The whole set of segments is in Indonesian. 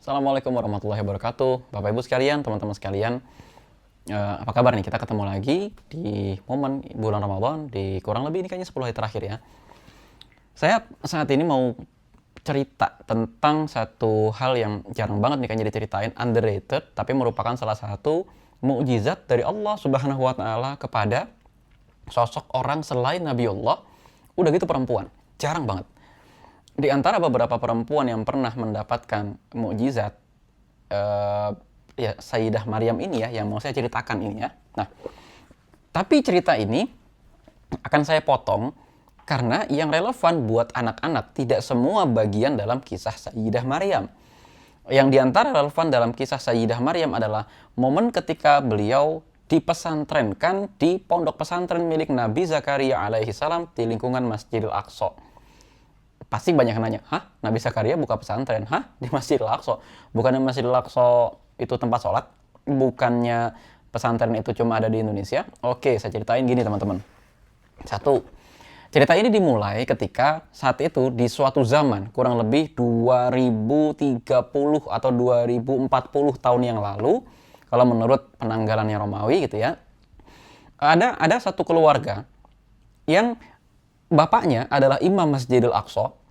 Assalamualaikum warahmatullahi wabarakatuh, Bapak Ibu sekalian, teman-teman sekalian. Apa kabar nih? Kita ketemu lagi di momen bulan Ramadan di kurang lebih ini kayaknya 10 hari terakhir ya. Saya saat ini mau cerita tentang satu hal yang jarang banget nih kayaknya diceritain, underrated, tapi merupakan salah satu mukjizat dari Allah Subhanahu wa taala kepada sosok orang selain Nabiullah, udah gitu perempuan. Jarang banget. Di antara beberapa perempuan yang pernah mendapatkan mukjizat, ya Sayyidah Maryam ini ya yang mau saya ceritakan ini ya. Nah, tapi cerita ini akan saya potong karena yang relevan buat anak-anak tidak semua bagian dalam kisah Sayyidah Maryam. Yang diantara relevan dalam kisah Sayyidah Maryam adalah momen ketika beliau dipesantrenkan di pondok pesantren milik Nabi Zakaria alaihi salam di lingkungan Masjidil Aqsa. Pasti banyak yang nanya, hah? Nabi Zakaria buka pesantren? Hah? Di Masjidil Aqsa? Bukannya Masjidil Aqsa itu tempat sholat? Bukannya pesantren itu cuma ada di Indonesia? Oke, saya ceritain gini teman-teman. Satu, cerita ini dimulai ketika saat itu di suatu zaman, kurang lebih 2030 atau 2040 tahun yang lalu, kalau menurut penanggalannya Romawi gitu ya, ada satu keluarga yang bapaknya adalah imam Masjidil Aqsa,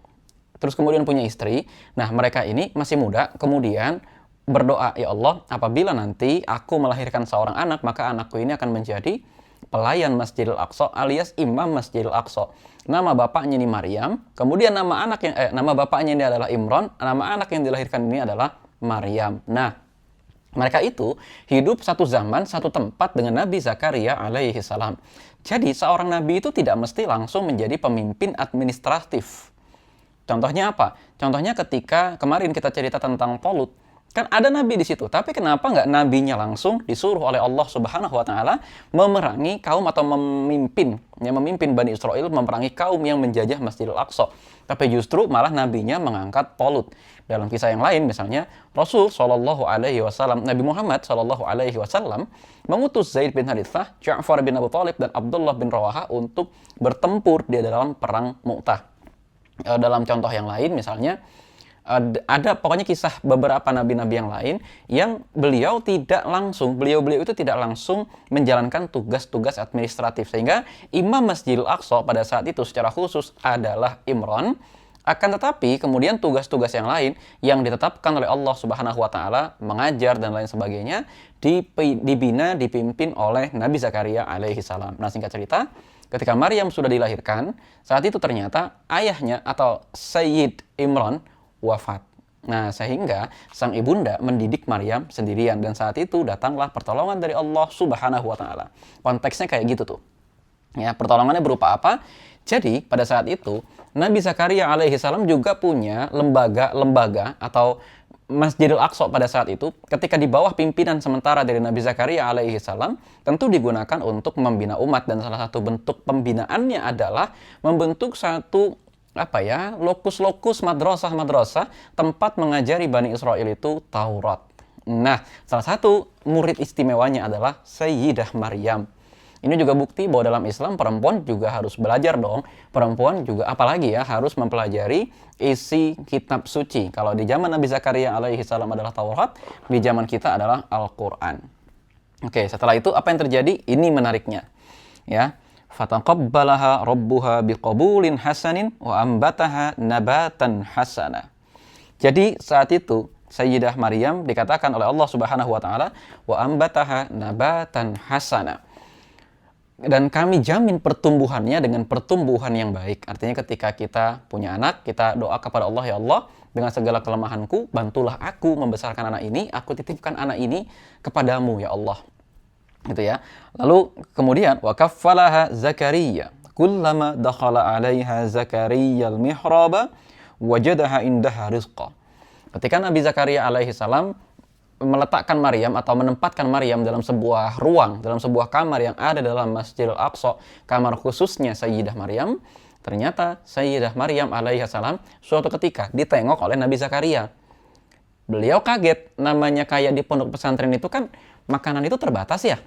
terus kemudian punya istri. Nah, mereka ini masih muda, kemudian berdoa, ya Allah, apabila nanti aku melahirkan seorang anak, maka anakku ini akan menjadi pelayan Masjidil Aqsa alias imam Masjidil Aqsa. Nama bapaknya ini Maryam, kemudian nama bapaknya ini adalah Imran, nama anak yang dilahirkan ini adalah Maryam. Nah, mereka itu hidup satu zaman, satu tempat dengan Nabi Zakaria alaihi salam. Jadi seorang nabi itu tidak mesti langsung menjadi pemimpin administratif. Contohnya apa? Contohnya ketika kemarin kita cerita tentang Tolut, kan ada nabi di situ, tapi kenapa nggak nabinya langsung disuruh oleh Allah Subhanahu wa taala memerangi kaum atau memimpin Bani Israel memerangi kaum yang menjajah Masjidil Aqsa. Tapi justru malah nabinya mengangkat Tolut. Dalam kisah yang lain misalnya Rasul Shallallahu alaihi wasallam, Nabi Muhammad Shallallahu alaihi wasallam mengutus Zaid bin Harithah, Ja'far bin Abu Thalib dan Abdullah bin Rawaha untuk bertempur di dalam perang Mu'tah. Dalam contoh yang lain misalnya ada pokoknya kisah beberapa nabi-nabi yang lain yang beliau itu tidak langsung menjalankan tugas-tugas administratif, sehingga imam Masjidil Aqsa pada saat itu secara khusus adalah Imran. Akan tetapi kemudian tugas-tugas yang lain yang ditetapkan oleh Allah Subhanahu wa taala, mengajar dan lain sebagainya, dipimpin oleh Nabi Zakaria alaihi salam. Nah, singkat cerita, ketika Maryam sudah dilahirkan, saat itu ternyata ayahnya atau Sayyid Imran wafat. Nah, sehingga sang ibunda mendidik Maryam sendirian, dan saat itu datanglah pertolongan dari Allah Subhanahu wa taala. Konteksnya kayak gitu tuh. Ya, pertolongannya berupa apa? Jadi, pada saat itu Nabi Zakaria alaihi salam juga punya lembaga atau Masjidil Aqsa pada saat itu, ketika di bawah pimpinan sementara dari Nabi Zakaria alaihi salam, tentu digunakan untuk membina umat, dan salah satu bentuk pembinaannya adalah membentuk satu lokus-lokus madrasah tempat mengajari Bani Israel itu Taurat. Nah, salah satu murid istimewanya adalah Sayyidah Maryam. Ini juga bukti bahwa dalam Islam perempuan juga harus belajar dong. Perempuan juga apalagi ya harus mempelajari isi kitab suci. Kalau di zaman Nabi Zakaria alaihi salam adalah Taurat, di zaman kita adalah Al-Qur'an. Oke, setelah itu apa yang terjadi? Ini menariknya. Ya. Fataqabbalaha rabbuha biqabulin hasanin wa ambataha nabatan hasana. Jadi saat itu Sayyidah Maryam dikatakan oleh Allah Subhanahu wa taala wa ambataha nabatan hasana. Dan kami jamin pertumbuhannya dengan pertumbuhan yang baik. Artinya ketika kita punya anak, kita doa kepada Allah, ya Allah, dengan segala kelemahanku, bantulah aku membesarkan anak ini, aku titipkan anak ini kepadamu, ya Allah. Gitu ya. Lalu kemudian, wa kaffalaha Zakaria, kullama dakhala 'alaiha Zakaria al-mihraba, wajadaha indaha rizqa. Ketika Nabi Zakaria alaihi salam meletakkan Maryam atau menempatkan Maryam dalam sebuah ruang, dalam sebuah kamar yang ada dalam Masjidil Aqsa, kamar khususnya Sayyidah Maryam, ternyata Sayyidah Maryam alaihi salam suatu ketika ditengok oleh Nabi Zakaria. Beliau kaget, namanya kayak di pondok pesantren itu kan makanan itu terbatas ya.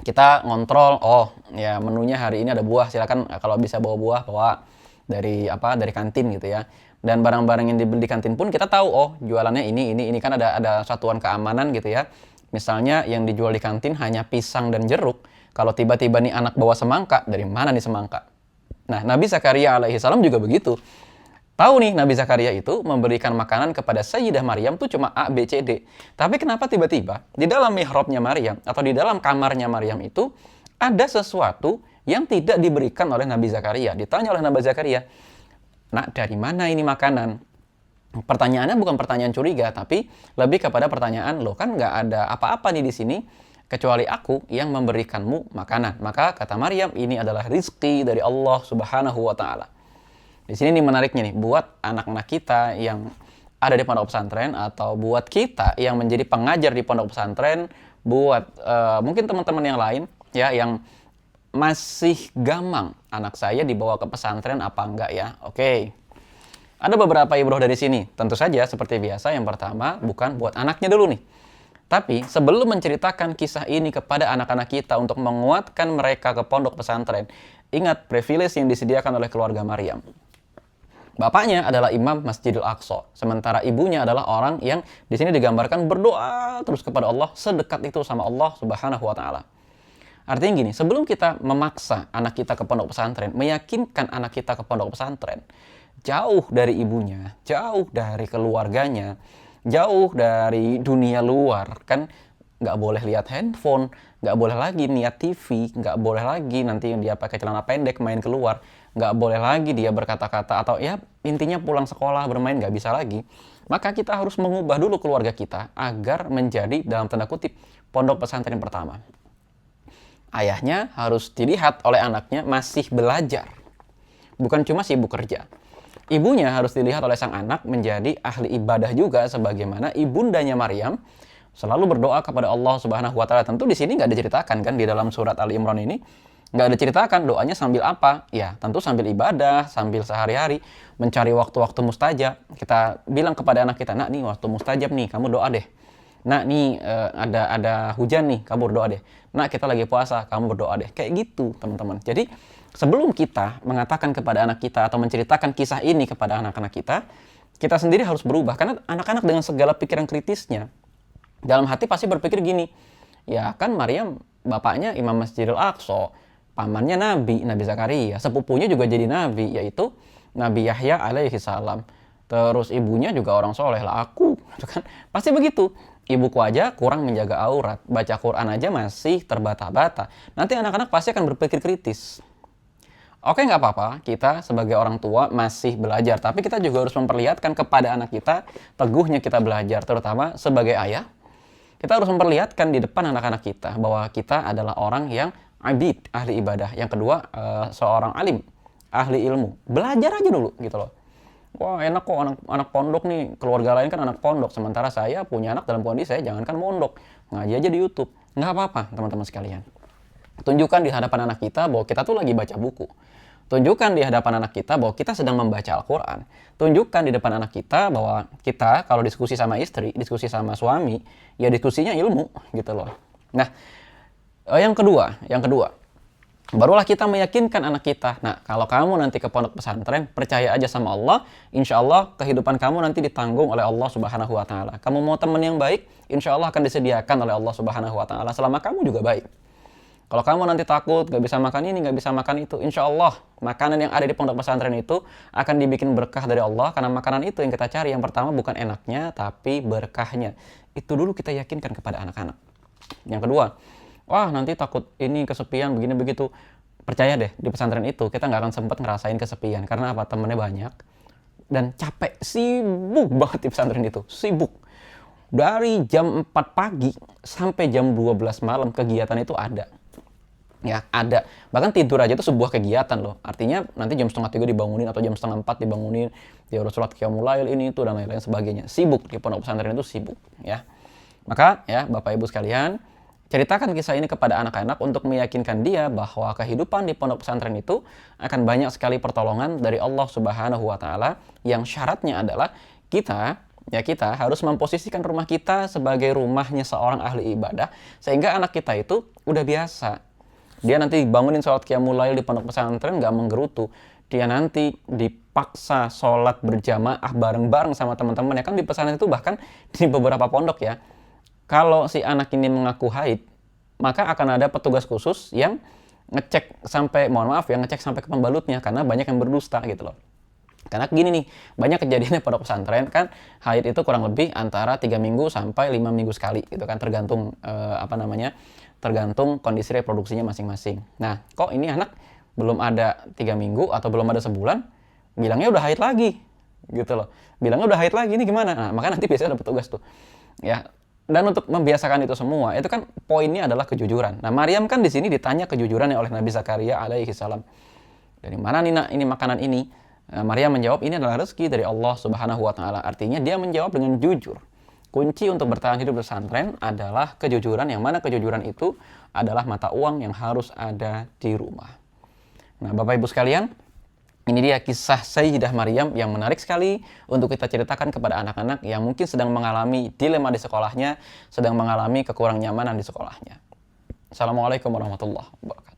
Kita ngontrol, oh ya menunya hari ini ada buah, silakan kalau bisa bawa buah, bawa dari kantin gitu ya. Dan barang-barang yang dibeli di kantin pun kita tahu, oh jualannya ini kan ada satuan keamanan gitu ya. Misalnya yang dijual di kantin hanya pisang dan jeruk. Kalau tiba-tiba nih anak bawa semangka, dari mana nih semangka? Nah, Nabi Zakaria alaihi salam juga begitu. Tahu nih Nabi Zakaria itu memberikan makanan kepada Sayyidah Maryam tuh cuma A, B, C, D. Tapi kenapa tiba-tiba di dalam mihrabnya Maryam atau di dalam kamarnya Maryam itu ada sesuatu yang tidak diberikan oleh Nabi Zakaria? Ditanya oleh Nabi Zakaria, "Nak, dari mana ini makanan?" Pertanyaannya bukan pertanyaan curiga, tapi lebih kepada pertanyaan, loh kan nggak ada apa-apa nih di sini, kecuali aku yang memberikanmu makanan. Maka kata Maryam, ini adalah rizki dari Allah Subhanahu wa Ta'ala. Di sini nih menariknya nih, buat anak-anak kita yang ada di pondok pesantren atau buat kita yang menjadi pengajar di pondok pesantren, buat mungkin teman-teman yang lain ya yang masih gamang anak saya dibawa ke pesantren apa enggak ya. Oke. Ada beberapa ibroh dari sini. Tentu saja seperti biasa, yang pertama bukan buat anaknya dulu nih. Tapi sebelum menceritakan kisah ini kepada anak-anak kita untuk menguatkan mereka ke pondok pesantren, ingat privilege yang disediakan oleh keluarga Maryam. Bapaknya adalah imam Masjidil Aqsa, sementara ibunya adalah orang yang di sini digambarkan berdoa terus kepada Allah, sedekat itu sama Allah Subhanahu wa Ta'ala. Artinya gini, sebelum kita memaksa anak kita ke pondok pesantren, meyakinkan anak kita ke pondok pesantren, jauh dari ibunya, jauh dari keluarganya, jauh dari dunia luar, kan nggak boleh lihat handphone, nggak boleh lagi niat TV, nggak boleh lagi nanti dia pakai celana pendek main keluar, nggak boleh lagi dia berkata-kata atau ya intinya pulang sekolah bermain, nggak bisa lagi. Maka kita harus mengubah dulu keluarga kita agar menjadi dalam tanda kutip pondok pesantren pertama. Ayahnya harus dilihat oleh anaknya masih belajar, bukan cuma sibuk kerja. Ibunya harus dilihat oleh sang anak menjadi ahli ibadah juga, sebagaimana ibundanya Maryam selalu berdoa kepada Allah Subhanahu wa Ta'ala. Tentu di sini nggak diceritakan kan di dalam surat Ali Imran ini, nggak diceritakan doanya sambil apa. Ya tentu sambil ibadah, sambil sehari-hari mencari waktu-waktu mustajab. Kita bilang kepada anak kita, nak nih waktu mustajab nih, kamu doa deh. Nak nih ada hujan nih, kamu berdoa deh. Nak kita lagi puasa, kamu berdoa deh. Kayak gitu teman-teman. Jadi sebelum kita mengatakan kepada anak kita atau menceritakan kisah ini kepada anak-anak kita sendiri harus berubah. Karena anak-anak dengan segala pikiran kritisnya, dalam hati pasti berpikir gini, ya kan Maryam bapaknya Imam Masjidil Aqsa, pamannya Nabi Zakaria, sepupunya juga jadi Nabi, yaitu Nabi Yahya alaihi salam. Terus ibunya juga orang soleh lah, aku. Kan? Pasti begitu. Ibuku aja kurang menjaga aurat, baca Quran aja masih terbata-bata. Nanti anak-anak pasti akan berpikir kritis. Oke, nggak apa-apa, kita sebagai orang tua masih belajar. Tapi kita juga harus memperlihatkan kepada anak kita teguhnya kita belajar, terutama sebagai ayah. Kita harus memperlihatkan di depan anak-anak kita bahwa kita adalah orang yang abid, ahli ibadah. Yang kedua, seorang alim, ahli ilmu. Belajar aja dulu gitu loh. Wah enak kok anak pondok nih, keluarga lain kan anak pondok. Sementara saya punya anak dalam kondisi saya jangankan mondok, ngaji aja di YouTube. Nggak apa-apa teman-teman sekalian. Tunjukkan di hadapan anak kita bahwa kita tuh lagi baca buku. Tunjukkan di hadapan anak kita bahwa kita sedang membaca Al-Quran. Tunjukkan di depan anak kita bahwa kita kalau diskusi sama istri, diskusi sama suami, ya diskusinya ilmu gitu loh. Nah, yang kedua, barulah kita meyakinkan anak kita. Nah, kalau kamu nanti ke pondok pesantren, percaya aja sama Allah, insya Allah kehidupan kamu nanti ditanggung oleh Allah Subhanahu wa Ta'ala. Kamu mau teman yang baik, insya Allah akan disediakan oleh Allah Subhanahu wa Ta'ala selama kamu juga baik. Kalau kamu nanti takut, gak bisa makan ini, gak bisa makan itu, insya Allah makanan yang ada di pondok pesantren itu akan dibikin berkah dari Allah, karena makanan itu yang kita cari. Yang pertama bukan enaknya, tapi berkahnya. Itu dulu kita yakinkan kepada anak-anak. Yang kedua, wah nanti takut ini kesepian, begini begitu. Percaya deh, di pesantren itu kita nggak akan sempat ngerasain kesepian. Karena apa? Temennya banyak. Dan capek, sibuk banget di pesantren itu. Sibuk. Dari jam 4 pagi sampai jam 12 malam kegiatan itu ada. Ya, ada. Bahkan tidur aja itu sebuah kegiatan loh. Artinya nanti jam 2:30 dibangunin atau jam 3:30 dibangunin. Dia harus sholat qiyamul lail ini itu dan lain-lain sebagainya. Sibuk di pondok pesantren itu sibuk. Ya. Maka ya Bapak Ibu sekalian, ceritakan kisah ini kepada anak-anak untuk meyakinkan dia bahwa kehidupan di pondok pesantren itu akan banyak sekali pertolongan dari Allah Subhanahu wa Ta'ala, yang syaratnya adalah kita harus memposisikan rumah kita sebagai rumahnya seorang ahli ibadah, sehingga anak kita itu udah biasa. Dia nanti bangunin sholat qiyamul lail di pondok pesantren nggak menggerutu. dia nanti dipaksa sholat berjamaah bareng-bareng sama teman-teman ya kan. Di pesantren itu bahkan di beberapa pondok ya, kalau si anak ini mengaku haid, maka akan ada petugas khusus yang ngecek sampai, mohon maaf ya, ngecek sampai ke pembalutnya, karena banyak yang berdusta gitu loh. Karena gini nih, banyak kejadiannya pada pesantren kan, haid itu kurang lebih antara 3 minggu sampai 5 minggu sekali gitu kan, tergantung tergantung kondisi reproduksinya masing-masing. Nah, kok ini anak belum ada 3 minggu atau belum ada sebulan, bilangnya udah haid lagi gitu loh. Bilangnya udah haid lagi, ini gimana? Nah, maka nanti biasanya ada petugas tuh. Ya, dan untuk membiasakan itu semua, itu kan poinnya adalah kejujuran. Nah, Maryam kan di sini ditanya kejujurannya oleh Nabi Zakaria alaihi salam. Dari mana nih nak ini makanan ini? Nah, Maryam menjawab, ini adalah rezeki dari Allah Subhanahu wa taala. Artinya dia menjawab dengan jujur. Kunci untuk bertahan hidup pesantren adalah kejujuran, yang mana kejujuran itu adalah mata uang yang harus ada di rumah. Nah, Bapak Ibu sekalian, ini dia kisah Sayyidah Maryam yang menarik sekali untuk kita ceritakan kepada anak-anak yang mungkin sedang mengalami dilema di sekolahnya, sedang mengalami kekurang nyamanan di sekolahnya. Assalamualaikum warahmatullahi wabarakatuh.